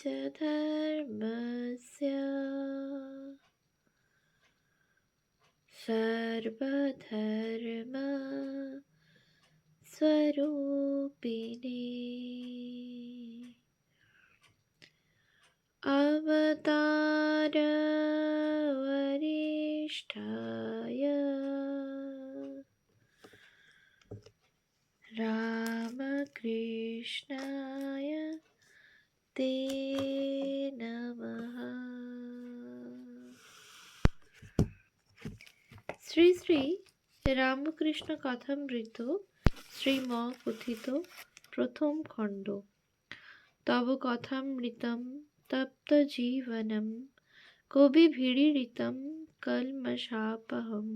च धर्मस्य सर्वधर्म स्वरूपिणे अवतार वरिष्ठाय रामकृष्णाय ते नमः। শ্রী শ্রী রামকৃষ্ণ কথামৃত শ্রীম কথিত প্রথম খণ্ড। তব কথামৃতম তপ্ত জীবনম কবিভিড়িতম কলমশাপহম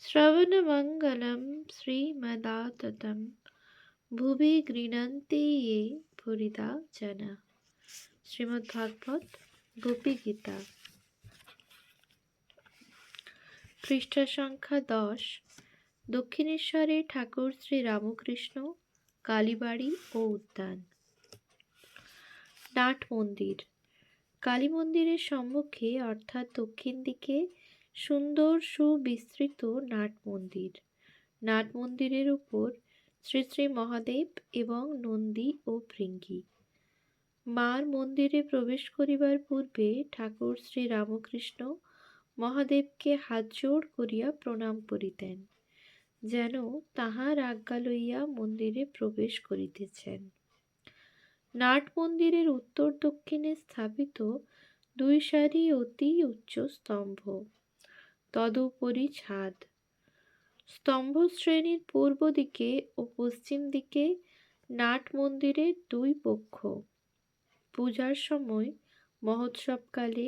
শ্রবণমঙ্গলম শ্রীমদাততম ভুবি গৃণন্তি ये ভুরিদা জনা। শ্রীমদ্ভাগবত গোপী গীতা, পৃষ্ঠা সংখ্যা 10। দক্ষিণেশ্বরে ঠাকুর শ্রী রামকৃষ্ণ, কালীবাড়ি ও উদ্যান। নাট মন্দির। কালী মন্দিরের সম্মুখে অর্থাৎ দক্ষিণ দিকে সুন্দর সুবিস্তৃত নাট মন্দির। নাট মন্দিরের উপর শ্রী শ্রী মহাদেব এবং নন্দী ও ভৃঙ্গি। মার মন্দিরে প্রবেশ করিবার পূর্বে ঠাকুর শ্রী রামকৃষ্ণ মহাদেবকে হাতজোড় করিয়া প্রণাম করিতেন, যেন তাহার আজ্ঞা লইয়া মন্দিরে প্রবেশ করিতেছেন। নাট মন্দিরের উত্তর দক্ষিণে স্থাপিত 2 সারি অতি উচ্চ স্তম্ভ, তদুপরি ছাদ। স্তম্ভ শ্রেণীর পূর্ব দিকে ও পশ্চিম দিকে নাট মন্দিরের 2 পক্ষ। পূজার সময় মহোৎসবকালে,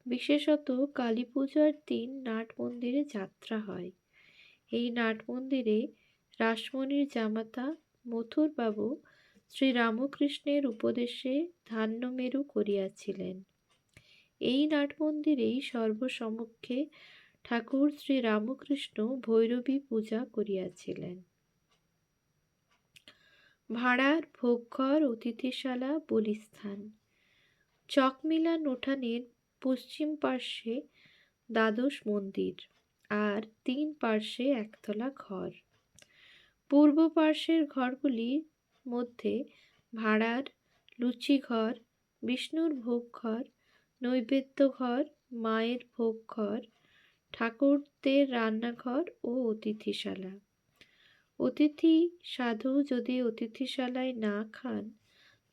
বিশেষত কালী পূজার দিন নাট মন্দিরে যাত্রা হয়। এই নাট মন্দিরে রাসমণির জামাতা মথুরবাবু শ্রীরামকৃষ্ণের উপদেশে ধান্যমেরু করিয়াছিলেন। এই নাট মন্দিরেই সর্বসমক্ষে ঠাকুর শ্রীরামকৃষ্ণ ভৈরবী পূজা করিয়াছিলেন। ভাড়ার ভোগঘর, অতিথিশালা, বলিস্থান। চকমিলান উঠানের পশ্চিম পার্শ্বে দ্বাদশ মন্দির আর 3 পার্শ্বে একতলা ঘর। পূর্ব পার্শ্বের ঘরগুলির মধ্যে ভাড়ার লুচিঘর, বিষ্ণুর ভোগঘর, নৈবেদ্য ঘর, মায়ের ভোগঘর, ঠাকুরদের রান্নাঘর ও অতিথিশালা। অতিথি সাধু যদি অতিথিশালায় না খান,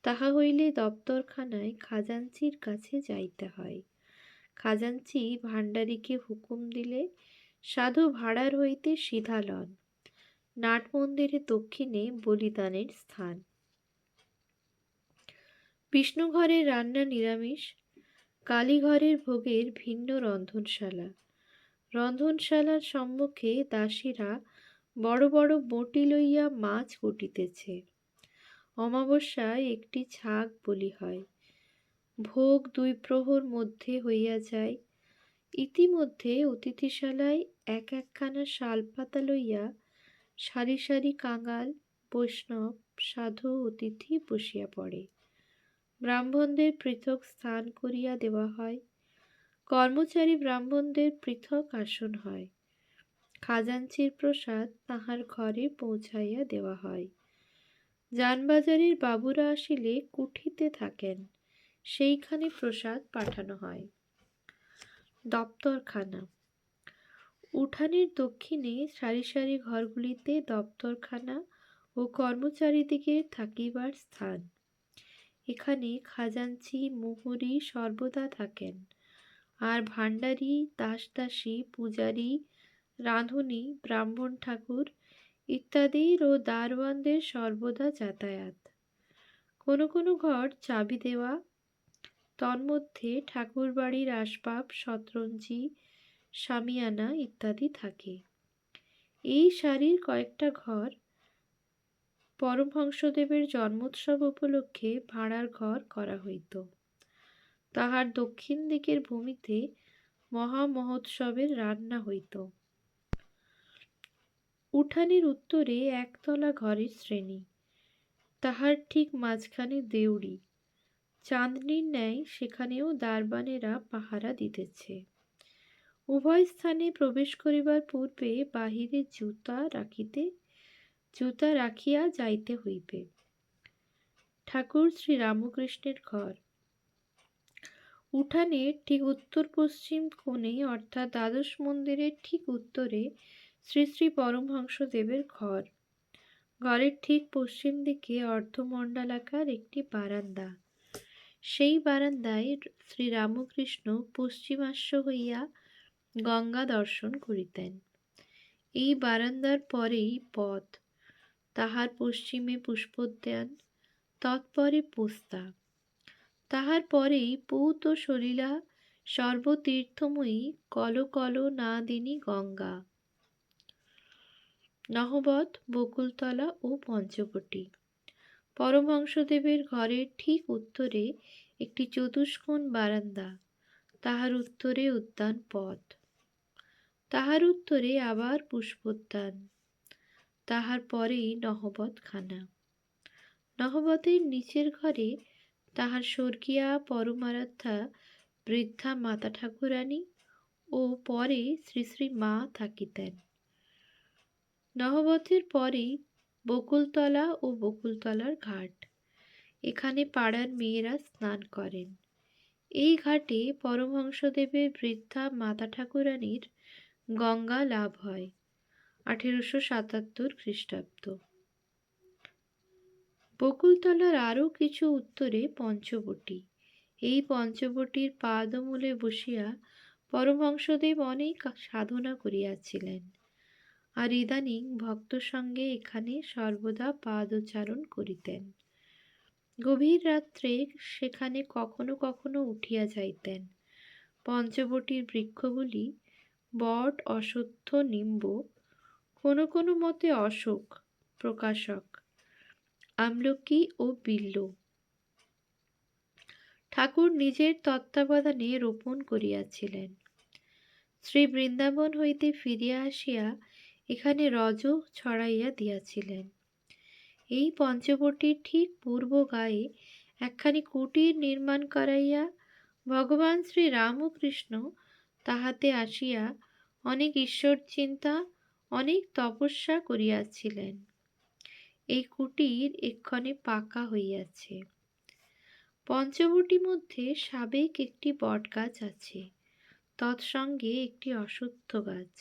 তাহা হইলে দপ্তরখানায় খাজাঞ্চির কাছে যাইতে হয়। খাজাঞ্চি ভাণ্ডারীকে হুকুম দিলে সাধু ভাড়ার হইতে সিধা লন। নাট মন্দিরে দক্ষিণে বলিদানের স্থান। বিষ্ণুঘরের রান্না নিরামিষ, কালীঘরের ভোগের ভিন্ন রন্ধনশালা। রন্ধনশালার সম্মুখে দাসীরা বড় বড় বঁটি লইয়া মাছ কুটিতেছে। অমাবস্যায় একটি ছাগ বলি হয়। ভোগ 2 প্রহর মধ্যে হইয়া যায়। ইতিমধ্যে অতিথিশালায় এক একখানা শালপাতা লইয়া সারি সারি কাঙাল, বৈষ্ণব, সাধু, অতিথি বসিয়া পড়ে। ব্রাহ্মণদের পৃথক স্থান করিয়া দেওয়া হয়। কর্মচারী ব্রাহ্মণদের পৃথক আসন হয়। খাজাঞ্চির প্রসাদ তাহার ঘরে পৌঁছাইয়া দেওয়া হয়। জানবাজারের বাবুরা আসিলে কুঠিতে থাকেন, সেইখানে প্রসাদ পাঠানো হয়। দপ্তরখানা। উঠানের দক্ষিণে সারি সারি ঘরগুলিতে দপ্তরখানা ও কর্মচারীদিগের থাকিবার স্থান। এখানে খাজাঞ্চি, মুহুরী সর্বদা থাকেন, আর ভাণ্ডারী, দাসদাসী, পূজারী, রাঁধুনী, ব্রাহ্মণ ঠাকুর ইত্যাদির ও দারোয়ানদের সর্বদা যাতায়াত। কোনো কোনো ঘর চাবি দেওয়া, তন্মধ্যে ঠাকুরবাড়ির আসবাব, শতরঞ্জি, শামিয়ানা ইত্যাদি থাকে। এই সারির কয়েকটা ঘর পরমহংসদেবের জন্মোৎসব উপলক্ষে ভাড়ার ঘর করা হইত। তাহার দক্ষিণ দিকের ভূমিতে মহামহোৎসবের রান্না হইত। উঠানের উত্তরে একতলা ঘরের শ্রেণী, তাহার ঠিক মাঝখানে দেউড়ি, চাঁদনীর ন্যায় সেখানেও দারবানেরা পাহারা দিতেছে। উভয় স্থানে প্রবেশ করিবার পূর্বে বাহিরে জুতা রাখিয়া যাইতে হইবে। ঠাকুর শ্রী রামকৃষ্ণের ঘর। উঠানের ঠিক উত্তর পশ্চিম কোণে অর্থাৎ দ্বাদশ মন্দিরের ঠিক উত্তরে শ্রী শ্রী পরমহংসদেবের ঘর। ঘরের ঠিক পশ্চিম দিকে অর্ধমণ্ডলাকার একটি বারান্দা। সেই বারান্দায় শ্রী রামকৃষ্ণ পশ্চিমাস্য হইয়া গঙ্গা দর্শন করিতেন। এই বারান্দার পরেই পথ, তাহার পশ্চিমে পুষ্পোদ্যান, তৎপরে পোস্তা, তাহার পরেই পূত ও সলিলা সর্বতীর্থময়ী কল কল নাদিনী গঙ্গা, নহবত, বকুলতলা ও পঞ্চবটী। পরমহংসদেবের ঘরের ঠিক উত্তরে একটি চতুষ্কোণ বারান্দা, তাহার উত্তরে উদ্যান পথ, তাহার উত্তরে আবার পুষ্পোদ্যান, তাহার পরেই নহবতখানা। নহবতের নিচের ঘরে তাহার স্বর্গীয়া পরমারাধ্যা বৃদ্ধা মাতা ঠাকুরানী ও পরে শ্রী শ্রী মা থাকিতেন। নহবতের পরেই বকুলতলা ও বকুলতলার ঘাট। এখানে পাড়ার মেয়েরা স্নান করেন। এই ঘাটে পরমহংসদেবের বৃদ্ধা মাতা ঠাকুরানীর গঙ্গা লাভ হয় 1877 খ্রিস্টাব্দ। বকুলতলার আরও কিছু উত্তরে পঞ্চবটী। এই পঞ্চবটীর পাদমূলে বসিয়া পরমহংসদেব অনেক সাধনা করিয়াছিলেন, আর ইদানিং ভক্ত সঙ্গে এখানে সর্বদা পাদোচ্চারণ করিতেন। গভীর রাত্রে সেখানে কখনো কখনো উঠিয়া যাইতেন। পঞ্চবটীর বৃক্ষগুলি বট, অশ্বত্থ, নিম্ব, কোনো কোনো মতে অশোক, প্রকাশক, আমলকি ও বিল্ব ঠাকুর নিজের তত্ত্বাবধানে রোপণ করিয়াছিলেন। শ্রী বৃন্দাবন হইতে ফিরিয়া আসিয়া এখানে রজ ছড়াইয়া দিয়াছিলেন। এই পঞ্চবটীর ঠিক পূর্ব গায়ে একখানি কুটির নির্মাণ করাইয়া ভগবান শ্রী রামকৃষ্ণ তাহাতে আসিয়া অনেক ঈশ্বর চিন্তা, অনেক তপস্যা করিয়াছিলেন। এই কুটির এক্ষণে পাকা হইয়াছে। পঞ্চবটী মধ্যে সাবেক একটি বট গাছ আছে, তৎসঙ্গে একটি অশ্বত্থ গাছ,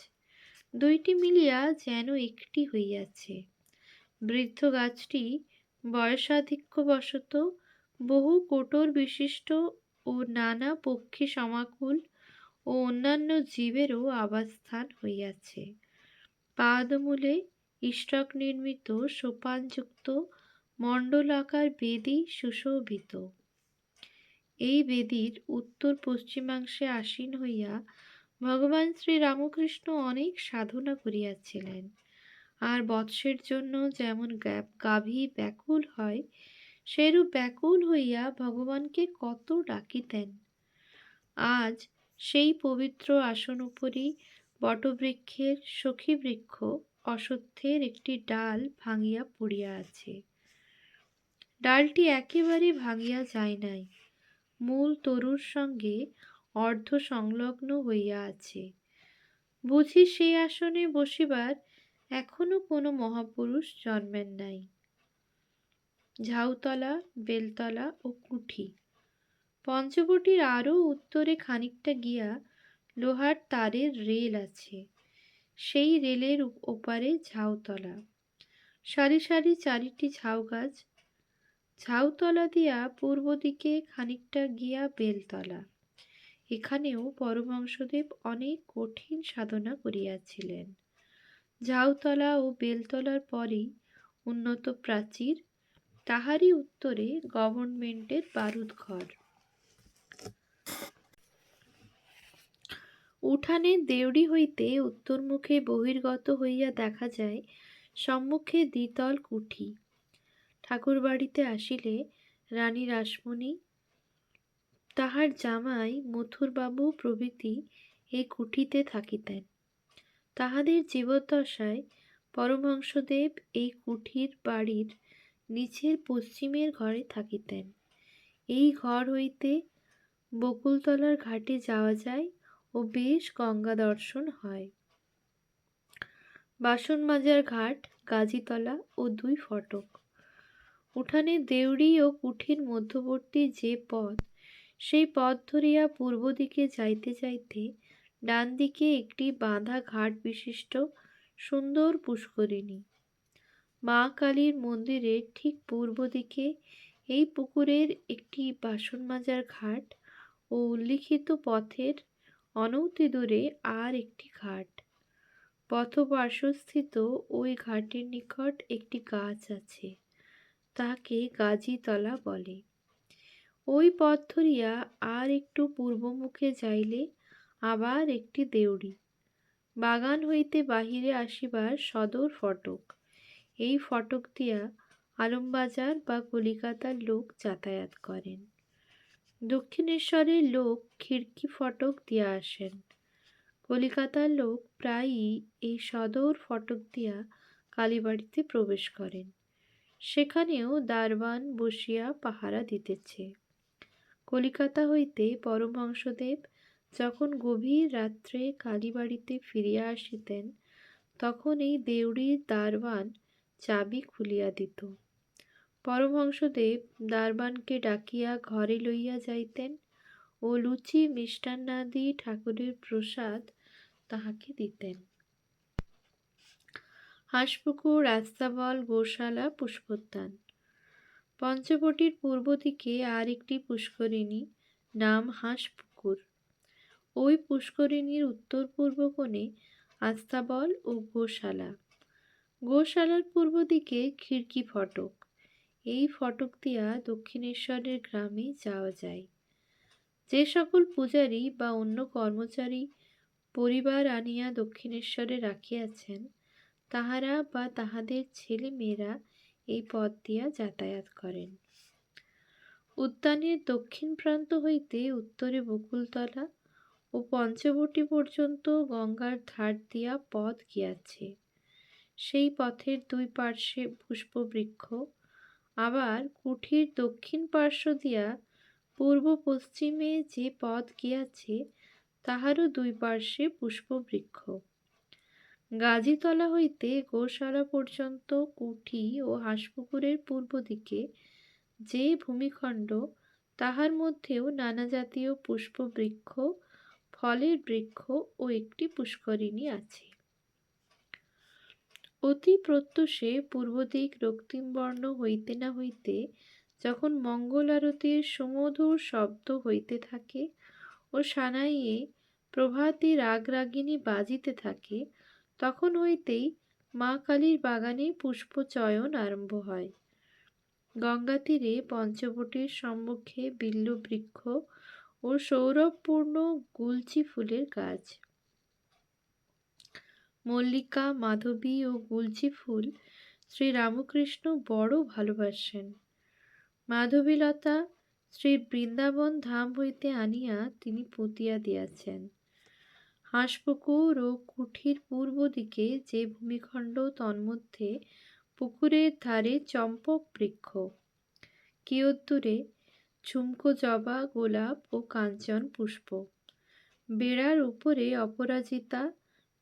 দুইটি মিলিয়া যেন একটি হইয়াছে। বৃদ্ধ গাছটি বয়সাধিক্যবশত বহু কোটর বিশিষ্ট ও নানা পক্ষী সমাকুল ও অন্যান্য জীবেরও আবাসস্থান হইয়াছে। পাদমূলে ইষ্টক নির্মিত সোপানযুক্ত মণ্ডলাকার বেদী সুশোভিত। এই বেদীর উত্তর পশ্চিমাংশে আসীন হইয়া ভগবান শ্রী রামকৃষ্ণ অনেক সাধনা করিয়াছিলেন। আর বৎসের জন্য যেমন গাভী ব্যাকুল হয়, সেরূপ ব্যাকুল হইয়া ভগবানকে কত ডাকিতেন। আজ সেই পবিত্র আসন উপরই বটবৃক্ষের সখী বৃক্ষ অশ্বত্থের একটি ডাল ভাঙিয়া পড়িয়া আছে। ডালটি একেবারে ভাঙিয়া যায় নাই, মূল তরুর সঙ্গে অর্ধ সংলগ্ন হইয়া আছে। বুঝি সেই আসনে বসিবার এখনো কোনো মহাপুরুষ জন্মেন নাই। ঝাউতলা, বেলতলা ও কুঠি। পঞ্চবটীর আরও উত্তরে খানিকটা গিয়া লোহার তারের রেল আছে। সেই রেলের ওপারে ঝাউতলা, সারি সারি চারিটি ঝাউ গাছ। ঝাউতলা দিয়া পূর্ব দিকে খানিকটা গিয়া বেলতলা। এখানেও পরমহংসদেব অনেক কঠিন সাধনা করিয়াছিলেন। ঝাউতলা ও বেলতলার পরেই উন্নত প্রাচীর, তাহারই উত্তরে গভর্নমেন্টের বারুদ ঘর। উঠানের দেউড়ি হইতে উত্তরমুখে বহির্গত হইয়া দেখা যায় সম্মুখে দ্বিতল কুঠি। ঠাকুরবাড়িতে আসিলে রানী রাসমণি, তাহার জামাই মথুরবাবু প্রভৃতি এই কুঠিতে থাকিতেন। তাহাদের জীবদ্দশায় পরমহংসদেব এই কুঠির বাড়ির নিচের পশ্চিমের ঘরে থাকিতেন। এই ঘর হইতে বকুলতলার ঘাটে যাওয়া যায় ও বেশ গঙ্গা দর্শন হয়। বাসন মাজার ঘাট, গাজীতলা ও দুই ফটক। উঠানে দেউড়ি ও কুঠির মধ্যবর্তী যে পথ, সেই পথ ধরিয়া পূর্ব দিকে যাইতে যাইতে ডান দিকে একটি বাঁধা ঘাট বিশিষ্ট সুন্দর পুষ্করিণী। মা কালীর মন্দিরের ঠিক পূর্ব দিকে এই পুকুরের একটি বাসন মাজার ঘাট ও উল্লিখিত পথের অনতি দূরে আর একটি ঘাট। পথপার্শ্বস্থিত ওই ঘাটের নিকট একটি গাছ আছে, তাহাকে গাজীতলা বলে। ওই পথ ধরিয়া আর একটু পূর্বমুখে যাইলে আবার একটি দেউড়ি। বাগান হইতে বাহিরে আসিবার সদর ফটক। এই ফটক দিয়া আলমবাজার বা কলিকাতার লোক যাতায়াত করেন। দক্ষিণেশ্বরের লোক খিড়কি ফটক দিয়া আসেন। কলিকাতার লোক প্রায়ই এই সদর ফটক দিয়া কালীবাড়িতে প্রবেশ করেন। সেখানেও দারোয়ান বসিয়া পাহারা দিতেছে। কলিকাতা হইতে পরমহংসদেব যখন গভীর রাত্রে কালীবাড়িতে ফিরিয়া আসিতেন, তখন এই দেউড়ির দারোয়ান চাবি খুলিয়া দিত। পরমহংসদেব দারোয়ানকে ডাকিয়া ঘরে লইয়া যাইতেন ও লুচি মিষ্টান্নাদি ঠাকুরের প্রসাদ তাহাকে দিতেন। হাঁসপুকুর, রাস্তাবল, গোশালা, পুষ্পোদ্যান। পঞ্চবটির পূর্ব দিকে আর একটি পুষ্করিণী, নাম হাঁসপুকুর। ওই পুষ্করিণীর উত্তর পূর্ব কোণে আস্তাবল ও গোশালা। গোশালার পূর্ব দিকে খিড়কি ফটক। এই ফটক দিয়া দক্ষিণেশ্বরের গ্রামে যাওয়া যায়। যে সকল পূজারী বা অন্য কর্মচারী পরিবার আনিয়া দক্ষিণেশ্বরে রাখিয়াছেন, তাহারা বা তাহাদের ছেলে মেয়েরা এই পথ দিয়া যাতায়াত করেন। উদ্যানের দক্ষিণ প্রান্ত হইতে উত্তরে বকুলতলা ও পঞ্চবটী পর্যন্ত গঙ্গার ধার দিয়া পথ গিয়াছে। সেই পথের দুই পার্শ্বে পুষ্পবৃক্ষ। আবার কুঠির দক্ষিণ পার্শ্ব দিয়া পূর্ব পশ্চিমে যে পথ গিয়াছে, তাহারও দুই পার্শ্বে পুষ্পবৃক্ষ। গাজীতলা হইতে গোশালা পর্যন্ত কুঠি ও হাঁসপুকুরের পূর্ব দিকে যে ভূমিখণ্ড, তাহার মধ্যেও নানা জাতীয় পুষ্পবৃক্ষ, ফলের বৃক্ষ ও একটি পুষ্করিণী আছে। অতি প্রত্যূষে পূর্ব দিক রক্তিমবর্ণ হইতে না হইতে যখন মঙ্গল আরতির সুমধুর শব্দ হইতে থাকে ও সানাইয়ে প্রভাতী রাগরাগিণী বাজিতে থাকে, তখন হইতেই মা কালীর বাগানে পুষ্পচয়ন আরম্ভ হয়। গঙ্গা তীরে পঞ্চবটির সম্মুখে বিল্ববৃক্ষ ও সৌরভপূর্ণ গুলচি ফুলের গাছ। মল্লিকা, মাধবী ও গুলচি ফুল শ্রীরামকৃষ্ণ বড় ভালোবাসেন। মাধবীলতা শ্রী বৃন্দাবন ধাম হইতে আনিয়া তিনি পুঁতিয়া দিয়াছেন। হাঁসপুকুর ও কুঠির পূর্ব দিকে যে ভূমিখণ্ড, তন্মধ্যে পুকুরের ধারে চম্পক বৃক্ষ, কিয়দ্দূরে ঝুমকো জবা, গোলাপ ও কাঞ্চন পুষ্প। বেড়ার উপরে অপরাজিতা,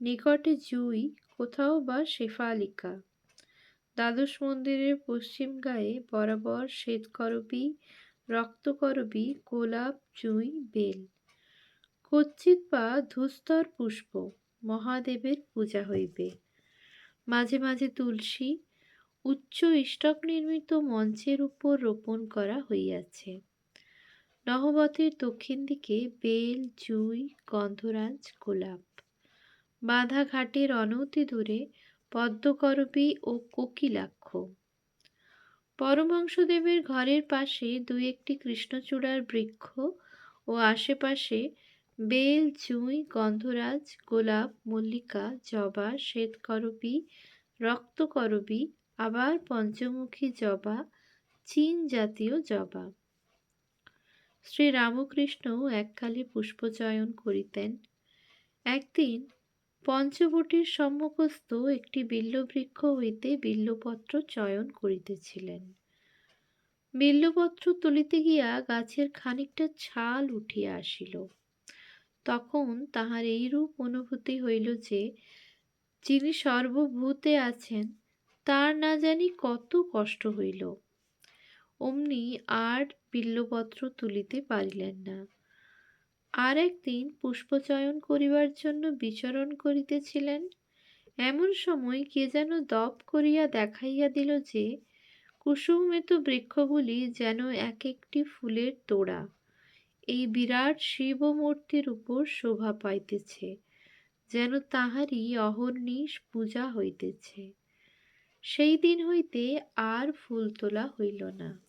নিকটে জুই, কোথাও বা শেফালিকা। দ্বাদশ মন্দিরের পশ্চিম গায়ে বরাবর শ্বেতকরবী, রক্তকরবী, গোলাপ, জুই, বেল। কচ্ছিৎ বা ধূস্তর পুষ্প। মহাদেবের পূজা হইবে। মাঝে মাঝে তুলসী উচ্চ ইষ্টক নির্মিত মঞ্চের উপর রোপণ করা হইয়াছে। নহবতের দক্ষিণ দিকে বেল, জুই, গন্ধরাজ, গোলাপ। বাঁধা ঘাটের অনতি দূরে পদ্মকরবী ও কোকিলাক্ষ। পরমহংসদেবের ঘরের পাশে দুই একটি কৃষ্ণচূড়ার বৃক্ষ ও আশেপাশে বেল, জুই, গন্ধরাজ, গোলাপ, মল্লিকা, জবা, শ্বেতকরবী, রক্তকরবী, আবার পঞ্চমুখী জবা, চীন জাতীয় জবা। শ্রীরামকৃষ্ণ এককালে পুষ্পচয়ন করিতেন। একদিন পঞ্চবটির সম্মুখস্থ একটি বিল্ববৃক্ষ হইতে বিল্বপত্র চয়ন করিতেছিলেন। বিল্বপত্র তুলিতে গিয়া গাছের খানিকটা ছাল উঠিয়া আসিল। তখন তাহার এইরূপ অনুভূতি হইল যে যিনি সর্বভূতে আছেন তার না জানি কত কষ্ট হইল। অমনি আর বিল্বপত্র তুলিতে পারিলেন না। আর একদিন পুষ্পচয়ন করিবার জন্য বিচরণ করিতেছিলেন, এমন সময় কে যেন দপ করিয়া দেখাইয়া দিল যে কুসুমিত বৃক্ষগুলি যেন এক একটি ফুলের তোড়া এই বিরাট শিবমূর্তির উপর শোভা পাইতেছে, যেন তাহারই অহর্নিশ পূজা হইতেছে। সেই দিন হইতে আর ফুল তোলা হইল না।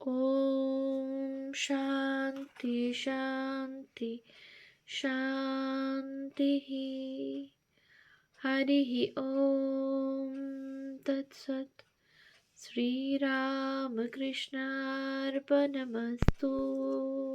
ওম শান্তি শান্তি শান্তি। হরি ওম তৎসৎ। শ্রীরামকৃষ্ণার্পণমস্তু।